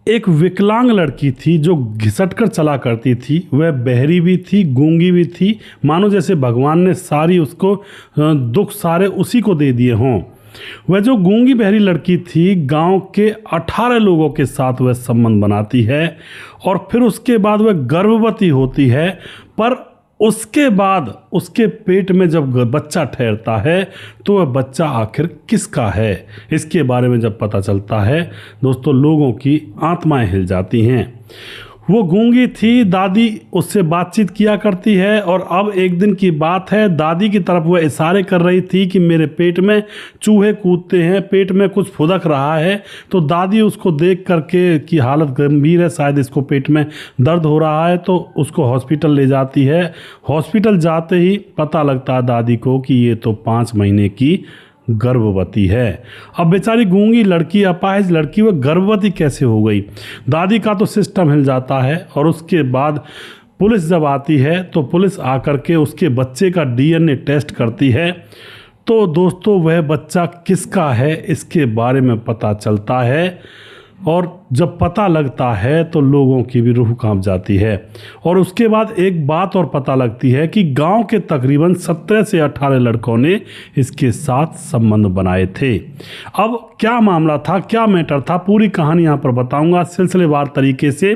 एक विकलांग लड़की थी जो घिसट कर चला करती थी। वह बहरी भी थी, गूंगी भी थी, मानो जैसे भगवान ने सारी उसको दुख सारे उसी को दे दिए हों। वह जो गूंगी बहरी लड़की थी, गांव के 18 लोगों के साथ वह संबंध बनाती है और फिर उसके बाद वह गर्भवती होती है। पर उसके बाद उसके पेट में जब बच्चा ठहरता है तो वह बच्चा आखिर किसका है, इसके बारे में जब पता चलता है दोस्तों, लोगों की आत्माएं हिल जाती हैं। वो गूंगी थी, दादी उससे बातचीत किया करती है और अब एक दिन की बात है, दादी की तरफ वह इशारे कर रही थी कि मेरे पेट में चूहे कूदते हैं, पेट में कुछ फुदक रहा है। तो दादी उसको देख करके कि हालत गंभीर है, शायद इसको पेट में दर्द हो रहा है, तो उसको हॉस्पिटल ले जाती है। हॉस्पिटल जाते ही पता लगता है दादी को कि ये तो 5 महीने की गर्भवती है। अब बेचारी गूंगी लड़की, अपाहिज लड़की, वह गर्भवती कैसे हो गई? दादी का तो सिस्टम हिल जाता है। और उसके बाद पुलिस जब आती है तो पुलिस आकर के उसके बच्चे का डीएनए टेस्ट करती है। तो दोस्तों वह बच्चा किसका है इसके बारे में पता चलता है और जब पता लगता है तो लोगों की भी रूह कांप जाती है। और उसके बाद एक बात और पता लगती है कि गांव के तकरीबन 17 से 18 लड़कों ने इसके साथ संबंध बनाए थे। अब क्या मामला था, क्या मैटर था, पूरी कहानी यहाँ पर बताऊंगा सिलसिलेवार तरीके से।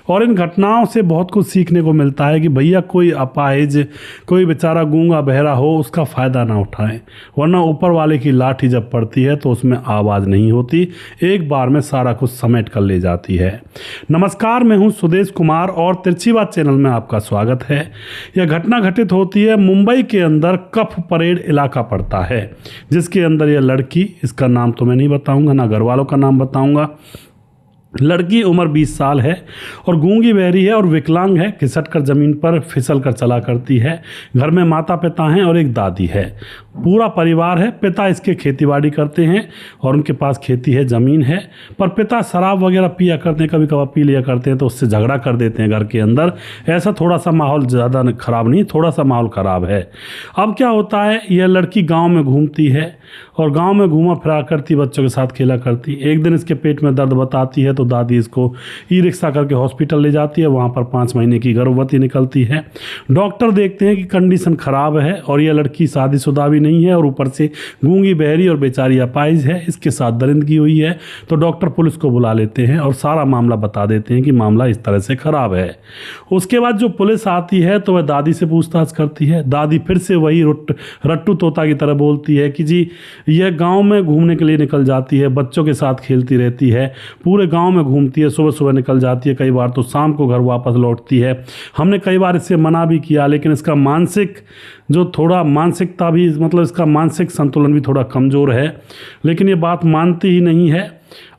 और इन घटनाओं से बहुत कुछ सीखने को मिलता है कि भैया कोई अपाहिज, कोई बेचारा गूंगा बहरा हो, उसका फ़ायदा ना उठाएं, वरना ऊपर वाले की लाठी जब पड़ती है तो उसमें आवाज़ नहीं होती, एक बार में सारा कुछ समेट कर ले जाती है। नमस्कार, मैं हूं सुदेश कुमार और तिरछी बात चैनल में आपका स्वागत है। यह घटना घटित होती है मुंबई के अंदर, कफ परेड इलाका पड़ता है, जिसके अंदर यह लड़की, इसका नाम तो मैं नहीं बताऊंगा, ना घर वालों का नाम बताऊंगा। लड़की उम्र 20 साल है और गूंगी बहरी है और विकलांग है, घिसट कर ज़मीन पर फिसल कर चला करती है। घर में माता पिता हैं और एक दादी है, पूरा परिवार है। पिता इसके खेतीबाड़ी करते हैं और उनके पास खेती है, ज़मीन है, पर पिता शराब वगैरह पिया करते हैं, कभी कभार पी लिया करते हैं, तो उससे झगड़ा कर देते हैं घर के अंदर। ऐसा थोड़ा सा माहौल ज़्यादा ख़राब नहीं, थोड़ा सा माहौल ख़राब है। अब क्या होता है, यह लड़की गाँव में घूमती है और गांव में घूमा फिरा करती, बच्चों के साथ खेला करती। एक दिन इसके पेट में दर्द बताती है तो दादी इसको ई रिक्शा करके हॉस्पिटल ले जाती है। वहाँ पर 5 महीने की गर्भवती निकलती है। डॉक्टर देखते हैं कि कंडीशन ख़राब है और यह लड़की शादीशुदा भी नहीं है और ऊपर से गूंगी बहरी और बेचारी अपाहिज है, इसके साथ दरिंदगी हुई है। तो डॉक्टर पुलिस को बुला लेते हैं और सारा मामला बता देते हैं कि मामला इस तरह से ख़राब है। उसके बाद जो पुलिस आती है तो वह दादी से पूछताछ करती है। दादी फिर से वही रट्टू तोता की तरह बोलती है कि जी यह गांव में घूमने के लिए निकल जाती है, बच्चों के साथ खेलती रहती है, पूरे गांव में घूमती है, सुबह सुबह निकल जाती है, कई बार तो शाम को घर वापस लौटती है। हमने कई बार इससे मना भी किया, लेकिन इसका मानसिक जो थोड़ा मानसिकता भी, मतलब इसका मानसिक संतुलन भी थोड़ा कमज़ोर है, लेकिन ये बात मानती ही नहीं है।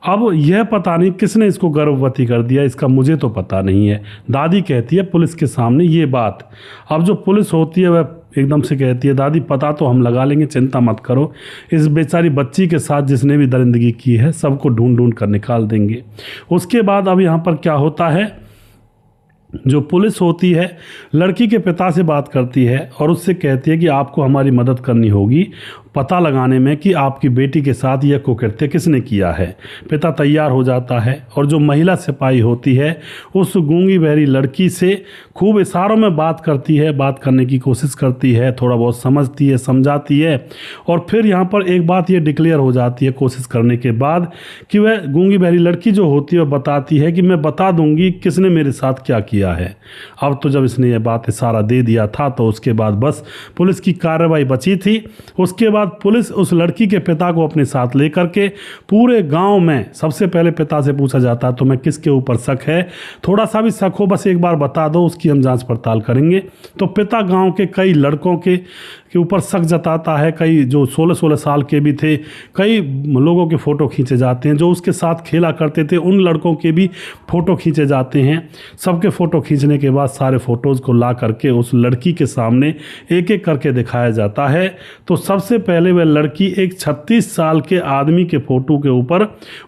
अब यह पता नहीं किसने इसको गर्भवती कर दिया, इसका मुझे तो पता नहीं है। दादी कहती है पुलिस के सामने ये बात। अब जो पुलिस होती है वह एकदम से कहती है, दादी पता तो हम लगा लेंगे, चिंता मत करो, इस बेचारी बच्ची के साथ जिसने भी दरिंदगी की है सबको ढूंढ ढूंढ कर निकाल देंगे। उसके बाद अब यहाँ पर क्या होता है, जो पुलिस होती है लड़की के पिता से बात करती है और उससे कहती है कि आपको हमारी मदद करनी होगी पता लगाने में कि आपकी बेटी के साथ यह कुकृत्य किसने किया है। पिता तैयार हो जाता है और जो महिला सिपाही होती है उस गूंगी बहरी लड़की से खूब इशारों में बात करती है, बात करने की कोशिश करती है, थोड़ा बहुत समझती है, समझाती है। और फिर यहाँ पर एक बात ये डिक्लेयर हो जाती है कोशिश करने के बाद कि वह गूंगी बहरी लड़की जो होती है वह बताती है कि मैं बता दूंगी किसने मेरे साथ क्या किया है। अब तो जब इसने यह बात इशारा दे दिया था तो उसके बाद बस पुलिस की कार्रवाई बची थी। उसके बाद पुलिस उस लड़की के पिता को अपने साथ लेकर के पूरे गांव में, सबसे पहले पिता से पूछा जाता है तुम्हें किसके ऊपर शक है, थोड़ा सा भी शक हो बस एक बार बता दो, उसकी हम जांच पड़ताल करेंगे। तो पिता गांव के कई लड़कों के ऊपर शक जताता है, कई जो 16-16 साल के भी थे, कई लोगों के फ़ोटो खींचे जाते हैं, जो उसके साथ खेला करते थे उन लड़कों के भी फ़ोटो खींचे जाते हैं। सबके फ़ोटो खींचने के बाद सारे फ़ोटोज़ को ला करके उस लड़की के सामने एक एक करके दिखाया जाता है। तो सबसे पहले वह लड़की एक 36 साल के आदमी के फ़ोटो के ऊपर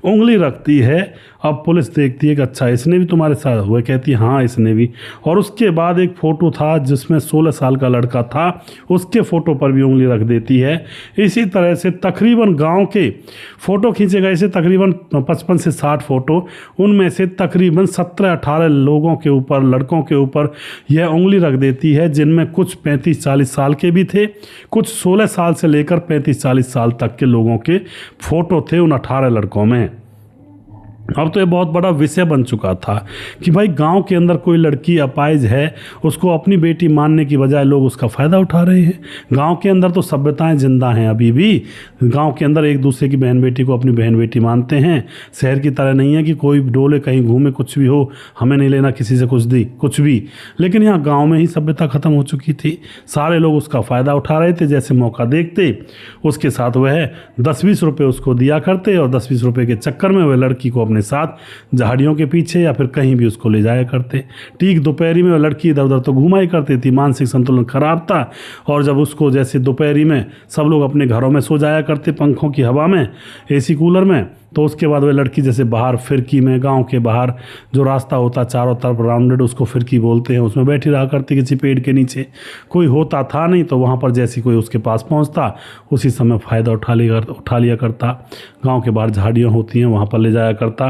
उंगली रखती है। अब पुलिस देखती है कि अच्छा इसने भी तुम्हारे साथ, वह कहती है हाँ इसने भी। और उसके बाद एक फ़ोटो था जिसमें 16 साल का लड़का था, उसके फ़ोटो पर भी उंगली रख देती है। इसी तरह से तकरीबन गांव के फ़ोटो खींचे गए से तकरीबन 55 से 60 फ़ोटो, उनमें से तकरीबन 17-18 लोगों के ऊपर, लड़कों के ऊपर यह उंगली रख देती है, जिनमें कुछ 35-40 साल के भी थे, कुछ 16 साल से लेकर 35-40 साल तक के लोगों के फ़ोटो थे उन 18 लड़कों में। अब तो ये बहुत बड़ा विषय बन चुका था कि भाई गांव के अंदर कोई लड़की अपाहिज है, उसको अपनी बेटी मानने की बजाय लोग उसका फ़ायदा उठा रहे हैं। गांव के अंदर तो सभ्यताएं जिंदा हैं अभी भी। गांव के अंदर एक दूसरे की बहन बेटी को अपनी बहन बेटी मानते हैं। शहर की तरह नहीं है कि कोई डोले कहीं घूमे कुछ भी हो, हमें नहीं लेना किसी से कुछ भी। लेकिन यहाँ गाँव में ही सभ्यता ख़त्म हो चुकी थी। सारे लोग उसका फ़ायदा उठा रहे थे, जैसे मौका देखते उसके साथ वह 10-20 रुपये उसको दिया करते और 10-20 रुपये के चक्कर में वह लड़की को अपने साथ झाड़ियों के पीछे या फिर कहीं भी उसको ले जाया करते। ठीक दोपहरी में वो लड़की इधर उधर तो घुमा ही करती थी, मानसिक संतुलन खराब था। और जब उसको जैसे दोपहरी में सब लोग अपने घरों में सो जाया करते पंखों की हवा में, एसी कूलर में, तो उसके बाद वह लड़की जैसे बाहर फिरकी में, गांव के बाहर जो रास्ता होता चारों तरफ राउंडेड, उसको फिरकी बोलते हैं, उसमें बैठी रहा करती किसी पेड़ के नीचे। कोई होता था नहीं तो वहाँ पर जैसी कोई उसके पास पहुँचता उसी समय फ़ायदा उठा लिया करता। गांव के बाहर झाड़ियाँ होती हैं, वहाँ पर ले जाया करता।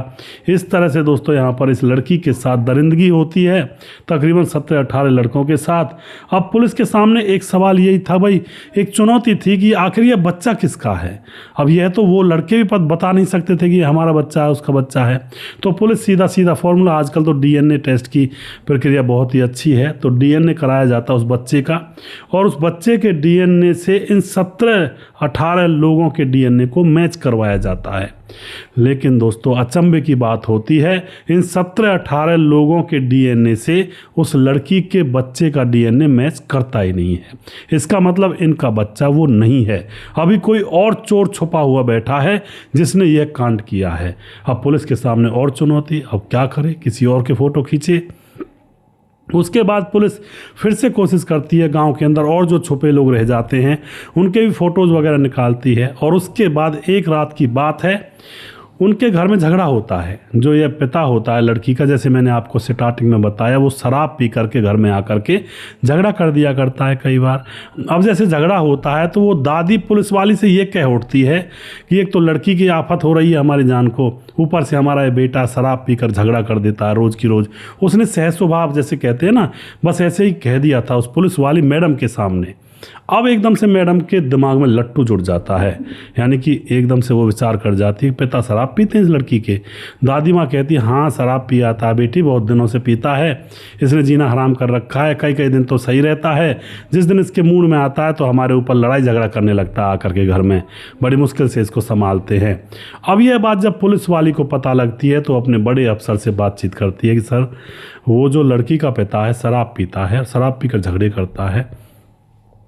इस तरह से दोस्तों यहाँ पर इस लड़की के साथ दरिंदगी होती है तकरीबन 17-18 लड़कों के साथ। अब पुलिस के सामने एक सवाल यही था भाई, एक चुनौती थी कि आखिर यह बच्चा किसका है। अब यह तो वो लड़के भी बता नहीं सकते थे कि हमारा बच्चा है, उसका बच्चा है। तो पुलिस सीधा फॉर्मूला, आजकल तो डीएनए टेस्ट की प्रक्रिया बहुत ही अच्छी है, तो डीएनए कराया जाता है उस बच्चे का, और उस बच्चे के डीएनए से इन 17-18 लोगों के डीएनए को मैच करवाया जाता है। लेकिन दोस्तों अचंभे की बात होती है, इन 17-18 लोगों के डीएनए से उस लड़की के बच्चे का डीएनए मैच करता ही नहीं है। इसका मतलब इनका बच्चा वो नहीं है। अभी कोई और चोर छुपा हुआ बैठा है जिसने यह कांड किया है। अब पुलिस के सामने और चुनौती, अब क्या करे, किसी और के फोटो खींचे। उसके बाद पुलिस फिर से कोशिश करती है गांव के अंदर और जो छुपे लोग रह जाते हैं उनके भी फ़ोटोज़ वगैरह निकालती है। और उसके बाद एक रात की बात है, उनके घर में झगड़ा होता है। जो ये पिता होता है लड़की का, जैसे मैंने आपको स्टार्टिंग में बताया, वो शराब पी करके घर में आकर के झगड़ा कर दिया करता है कई बार। अब जैसे झगड़ा होता है तो वो दादी पुलिस वाली से ये कह उठती है कि एक तो लड़की की आफत हो रही है हमारी जान को, ऊपर से हमारा ये बेटा शराब पीकर झगड़ा कर देता है रोज़ की रोज़। उसने सहज स्वभाव जैसे कहते हैं ना, बस ऐसे ही कह दिया था उस पुलिस वाली मैडम के सामने। अब एकदम से मैडम के दिमाग में लट्टू जुड़ जाता है, यानी कि एकदम से वो विचार कर जाती है पिता शराब पीते हैं इस लड़की के। दादी माँ कहती है हाँ शराब पिया था बेटी, बहुत दिनों से पीता है, इसने जीना हराम कर रखा है, कई दिन तो सही रहता है, जिस दिन इसके मूड में आता है तो हमारे ऊपर लड़ाई झगड़ा करने लगता है आकर के घर में, बड़ी मुश्किल से इसको संभालते हैं। अब यह बात जब पुलिस वाली को पता लगती है तो अपने बड़े अफसर से बातचीत करती है कि सर वो जो लड़की का पिता है शराब पीता है, शराब पीकर झगड़े करता है,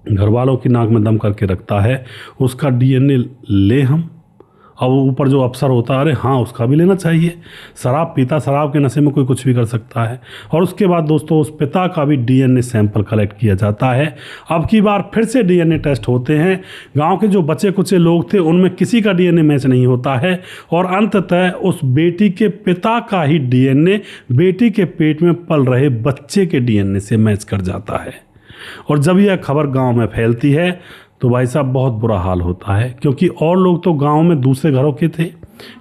घर वालों की नाक में दम करके रखता है, उसका डीएनए ले हम। अब ऊपर जो अफसर होता है, अरे हाँ उसका भी लेना चाहिए, शराब पीता, शराब के नशे में कोई कुछ भी कर सकता है। और उसके बाद दोस्तों उस पिता का भी डीएनए सैंपल कलेक्ट किया जाता है। अब की बार फिर से डीएनए टेस्ट होते हैं। गांव के जो बचे कुचे लोग थे उनमें किसी का डीएनए मैच नहीं होता है, और अंततः उस बेटी के पिता का ही डीएनए बेटी के पेट में पल रहे बच्चे के डीएनए से मैच कर जाता है। और जब यह खबर गांव में फैलती है तो भाई साहब बहुत बुरा हाल होता है, क्योंकि और लोग तो गांव में दूसरे घरों के थे,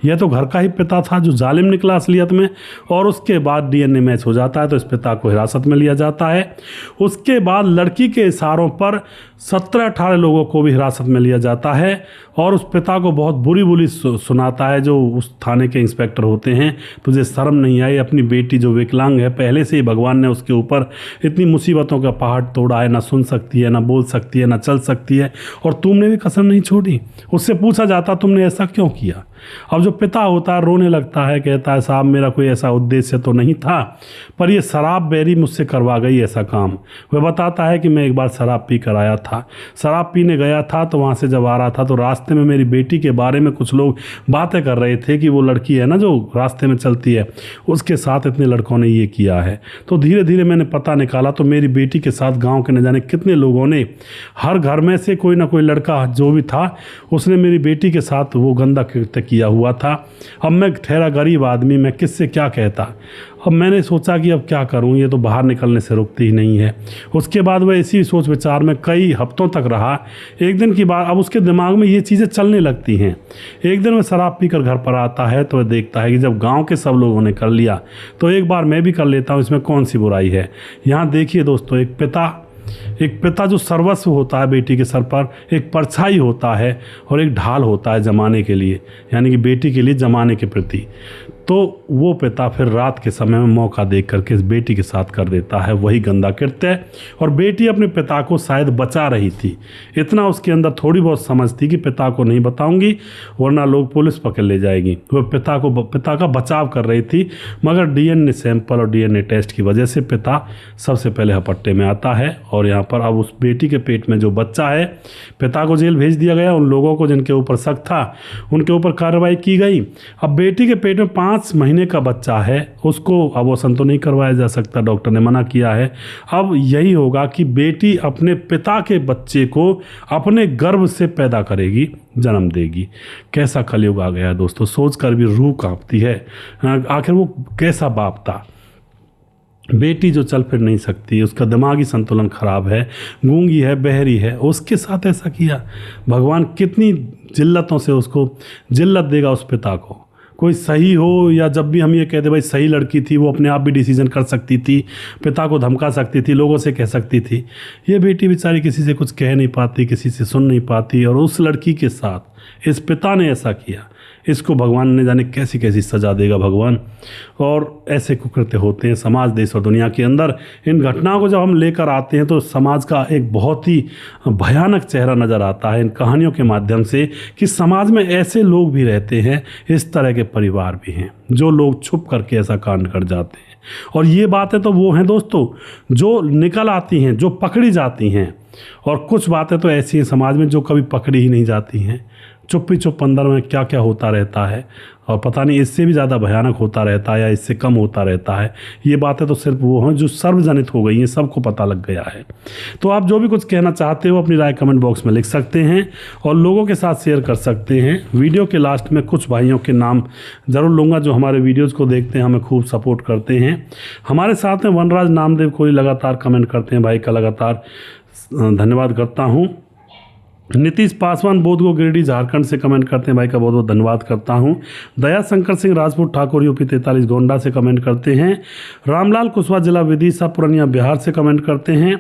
यह तो घर का ही पिता था जो जालिम निकला असलियत में। और उसके बाद डीएनए मैच हो जाता है तो इस पिता को हिरासत में लिया जाता है। उसके बाद लड़की के इशारों पर 17-18 लोगों को भी हिरासत में लिया जाता है और उस पिता को बहुत बुरी सुनाता है जो उस थाने के इंस्पेक्टर होते हैं, तुझे शर्म नहीं आई, अपनी बेटी जो विकलांग है, पहले से ही भगवान ने उसके ऊपर इतनी मुसीबतों का पहाड़ तोड़ा है, ना सुन सकती है, ना बोल सकती है, ना चल सकती है, और तुमने भी कसर नहीं छोड़ी। उससे पूछा जाता तुमने ऐसा क्यों किया। अब जो पिता होता है रोने लगता है, कहता है साहब मेरा कोई ऐसा उद्देश्य तो नहीं था, पर ये शराब बेरी मुझसे करवा गई ऐसा काम। वह बताता है कि मैं एक बार शराब पी कर आया था, शराब पीने गया था, तो वहाँ से जब आ रहा था तो रास्ते में मेरी बेटी के बारे में कुछ लोग बातें कर रहे थे कि वो लड़की है ना जो रास्ते में चलती है, उसके साथ इतने लड़कों ने ये किया है। तो धीरे धीरे मैंने पता निकाला तो मेरी बेटी के साथ गाँव के न जाने कितने लोगों ने, हर घर में से कोई ना कोई लड़का जो भी था उसने मेरी बेटी के साथ वो गंदा कृत्य किया हुआ था। अब मैं ठहरा गरीब आदमी, मैं किससे क्या कहता। अब मैंने सोचा कि अब क्या करूं, ये तो बाहर निकलने से रुकती ही नहीं है। उसके बाद वह इसी सोच विचार में कई हफ्तों तक रहा। एक दिन की बात, अब उसके दिमाग में ये चीज़ें चलने लगती हैं। एक दिन वह शराब पीकर घर पर आता है तो वह देखता है कि जब गांव के सब लोगों ने कर लिया तो एक बार मैं भी कर लेता हूँ, इसमें कौन सी बुराई है। यहाँ देखिए दोस्तों, एक पिता जो सर्वस्व होता है बेटी के सर पर, एक परछाई होता है और एक ढाल होता है जमाने के लिए, यानी कि बेटी के लिए जमाने के प्रति। तो वो पिता फिर रात के समय में मौका देख करके इस बेटी के साथ कर देता है वही गंदा कृत्य। और बेटी अपने पिता को शायद बचा रही थी, इतना उसके अंदर थोड़ी बहुत समझ थी कि पिता को नहीं बताऊंगी वरना लोग पुलिस पकड़ ले जाएगी। वह पिता का बचाव कर रही थी, मगर डीएनए सैंपल और डीएनए टेस्ट की वजह से पिता सबसे पहले हपट्टे में आता है। और यहाँ पर अब उस बेटी के पेट में जो बच्चा है, पिता को जेल भेज दिया गया। उन लोगों को जिनके ऊपर शक था उनके ऊपर कार्रवाई की गई। अब बेटी के पेट में 5 महीने का बच्चा है, उसको अबॉर्शन तो नहीं करवाया जा सकता, डॉक्टर ने मना किया है। अब यही होगा कि बेटी अपने पिता के बच्चे को अपने गर्भ से पैदा करेगी, जन्म देगी। कैसा कलयुग आ गया है दोस्तों, सोचकर भी रूह कांपती है। आखिर वो कैसा बाप था। बेटी जो चल फिर नहीं सकती, उसका दिमागी संतुलन खराब है, गूंगी है, बहरी है, उसके साथ ऐसा किया। भगवान कितनी जिल्लतों से उसको जिल्लत देगा उस पिता को। कोई सही हो या जब भी हम ये कहते भाई सही लड़की थी, वो अपने आप भी डिसीजन कर सकती थी, पिता को धमका सकती थी, लोगों से कह सकती थी। ये बेटी बेचारी किसी से कुछ कह नहीं पाती, किसी से सुन नहीं पाती, और उस लड़की के साथ इस पिता ने ऐसा किया। इसको भगवान ने जाने कैसी कैसी सजा देगा भगवान। और ऐसे कुकृत्य होते हैं समाज, देश और दुनिया के अंदर। इन घटनाओं को जब हम लेकर आते हैं तो समाज का एक बहुत ही भयानक चेहरा नज़र आता है इन कहानियों के माध्यम से, कि समाज में ऐसे लोग भी रहते हैं, इस तरह के परिवार भी हैं जो लोग छुप करके ऐसा कांड कर जाते हैं। और ये बातें तो वो हैं दोस्तों जो निकल आती हैं, जो पकड़ी जाती हैं। और कुछ बातें तो ऐसी हैं समाज में जो कभी पकड़ी ही नहीं जाती हैं। चुप्पी चुप अंदर में क्या क्या होता रहता है, और पता नहीं इससे भी ज़्यादा भयानक होता रहता है या इससे कम होता रहता है। ये बातें तो सिर्फ वो हैं जो सार्वजनिक हो गई हैं, सबको पता लग गया है। तो आप जो भी कुछ कहना चाहते हो अपनी राय कमेंट बॉक्स में लिख सकते हैं और लोगों के साथ शेयर कर सकते हैं। वीडियो के लास्ट में कुछ भाइयों के नाम ज़रूर लूँगा जो हमारे वीडियोज़ को देखते हैं, हमें खूब सपोर्ट करते हैं। हमारे साथ में वनराज नामदेव कोई लगातार कमेंट करते हैं, भाई का लगातार धन्यवाद करता हूँ। नीतीश पासवान बोधगो गिरिडीह झारखंड से कमेंट करते हैं, भाई का बहुत बहुत धन्यवाद करता हूं। दया शंकर सिंह राजपूत ठाकुर यूपी 43 गोंडा से कमेंट करते हैं। रामलाल कुशवाहा जिला विदिशा पूर्णिया बिहार से कमेंट करते हैं।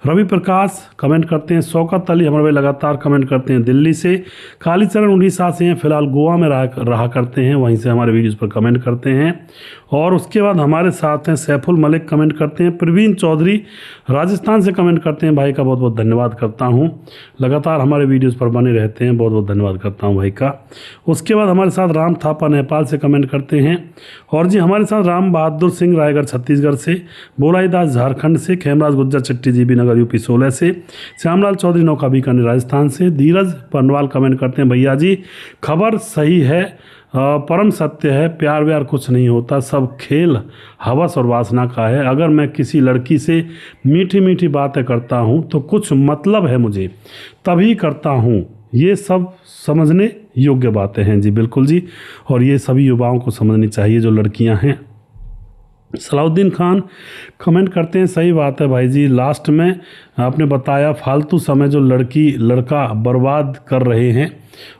रवि प्रकाश कमेंट करते हैं। शौकत अली हमारे भाई लगातार कमेंट करते हैं दिल्ली से। कालीचरण उड़ीसा से हैं, फिलहाल गोवा में रहा करते हैं, वहीं से हमारे वीडियोज़ पर कमेंट करते हैं। और उसके बाद हमारे साथ हैं सैफुल मलिक कमेंट करते हैं। प्रवीण चौधरी राजस्थान से कमेंट करते हैं, भाई का बहुत बहुत धन्यवाद करता हूं। लगातार हमारे वीडियोस पर बने रहते हैं, बहुत बहुत धन्यवाद करता हूं भाई का। उसके बाद हमारे साथ राम थापा नेपाल से कमेंट करते हैं। और जी हमारे साथ राम बहादुर सिंह रायगढ़ छत्तीसगढ़ से, बोलाई दास झारखंड से, खेमराज गुज्जर चट्टी जीबी नगर यूपी 16 से, श्यामलाल चौधरी नौका बीकानेर राजस्थान से, धीरज पनवाल कमेंट करते हैं, भैया जी खबर सही है, परम सत्य है, प्यार व्यार कुछ नहीं होता, सब खेल हवस और वासना का है। अगर मैं किसी लड़की से मीठी मीठी बातें करता हूँ तो कुछ मतलब है मुझे, तभी करता हूँ। ये सब समझने योग्य बातें हैं जी, बिल्कुल जी। और ये सभी युवाओं को समझनी चाहिए जो लड़कियाँ हैं। सलाउद्दीन खान कमेंट करते हैं, सही बात है भाई जी, लास्ट में आपने बताया फालतू समय जो लड़की लड़का बर्बाद कर रहे हैं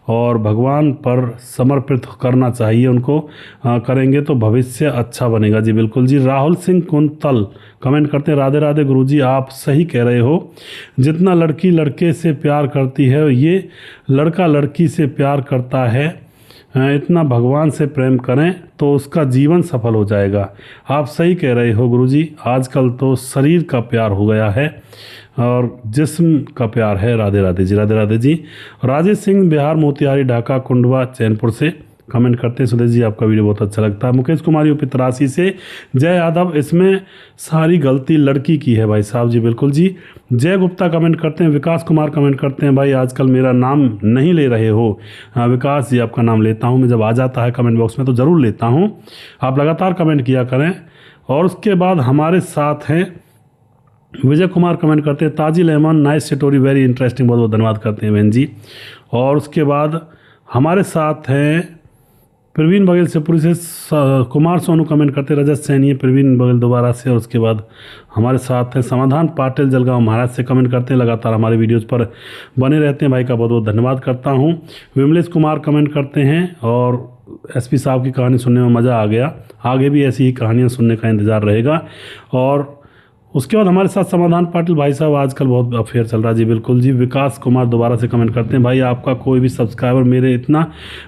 और भगवान पर समर्पित करना चाहिए उनको, करेंगे तो भविष्य अच्छा बनेगा जी, बिल्कुल जी। राहुल सिंह कुंतल कमेंट करते हैं, राधे राधे गुरुजी, आप सही कह रहे हो। जितना लड़की लड़के से प्यार करती है, ये लड़का लड़की से प्यार करता है, इतना भगवान से प्रेम करें तो उसका जीवन सफल हो जाएगा। आप सही कह रहे हो गुरुजी, आजकल तो शरीर का प्यार हो गया है और जिस्म का प्यार है। राधे राधे जी, राधे राधे जी। राजेश सिंह बिहार मोतिहारी ढाका कुंडवा चैनपुर से कमेंट करते हैं, सुदेश जी आपका वीडियो बहुत अच्छा लगता है। मुकेश कुमार यूपी 83 से, जय यादव इसमें सारी गलती लड़की की है भाई साहब जी, बिल्कुल जी। जय गुप्ता कमेंट करते हैं। विकास कुमार कमेंट करते हैं, भाई आजकल मेरा नाम नहीं ले रहे हो। विकास जी आपका नाम लेता हूँ मैं, जब आ जाता है कमेंट बॉक्स में तो ज़रूर लेता हूँ, आप लगातार कमेंट किया करें। और उसके बाद हमारे साथ हैं विजय कुमार कमेंट करते हैं, Tajil Ahmed nice story very interesting, बहुत बहुत धन्यवाद करते हैं बहन जी। और उसके बाद हमारे साथ हैं प्रवीण बघेल शिवपुरी से कुमार सोनू कमेंट करते हैं, रजत सैनी है प्रवीण बघेल दोबारा से। और उसके बाद हमारे साथ हैं समाधान पाटिल जलगांव महाराज से कमेंट करते हैं, लगातार हमारे वीडियोज़ पर बने रहते हैं, भाई का बहुत बहुत धन्यवाद करता हूँ। विमलेश कुमार कमेंट करते हैं और एसपी साहब की कहानी सुनने में मज़ा आ गया, आगे भी ऐसी ही कहानियाँ सुनने का इंतज़ार रहेगा। और उसके बाद हमारे साथ समाधान पाटिल भाई साहब, आजकल बहुत अफेयर चल रहा है जी, बिल्कुल जी। विकास कुमार दोबारा से कमेंट करते हैं, भाई आपका कोई भी सब्सक्राइबर मेरे इतना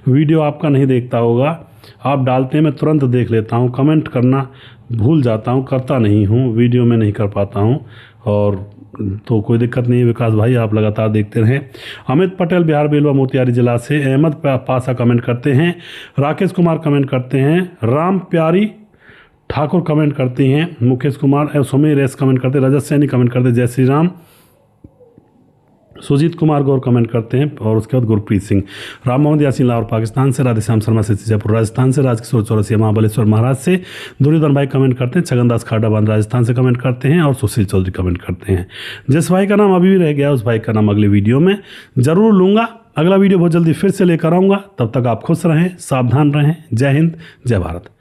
वीडियो आपका नहीं देखता होगा, आप डालते हैं मैं तुरंत देख लेता हूँ, कमेंट करना भूल जाता हूँ, करता नहीं हूँ, वीडियो में नहीं कर पाता हूँ। और तो कोई दिक्कत नहीं है विकास भाई, आप लगातार देखते रहें। अमित पटेल बिहार बेलवा मोतिहारी जिला से, अहमद पासा कमेंट करते हैं, राकेश कुमार कमेंट करते हैं, राम प्यारी ठाकुर कमेंट करती हैं, मुकेश कुमार सुमेर एस कमेंट करते हैं, रजत सैनी कमेंट करते हैं, जय श्री राम, सुजीत कुमार गौर कमेंट करते हैं। और उसके बाद गुरप्रीत सिंह, राम मोहम्मद यासीन लाहौर पाकिस्तान से, राधेश्याम शर्मा से जयपुर राजस्थान से, राजकिशोर चौरसिया महाबलेश्वर महाराज से, दुर्योधन भाई कमेंट करते हैं, छगनदास खाडाबाद राजस्थान से कमेंट करते हैं, और सुशील चौधरी कमेंट करते हैं। जिस भाई का नाम अभी भी रह गया उस भाई का नाम अगले वीडियो में ज़रूर लूँगा। अगला वीडियो बहुत जल्दी फिर से लेकर आऊँगा, तब तक आप खुश रहें, सावधान रहें। जय हिंद, जय भारत।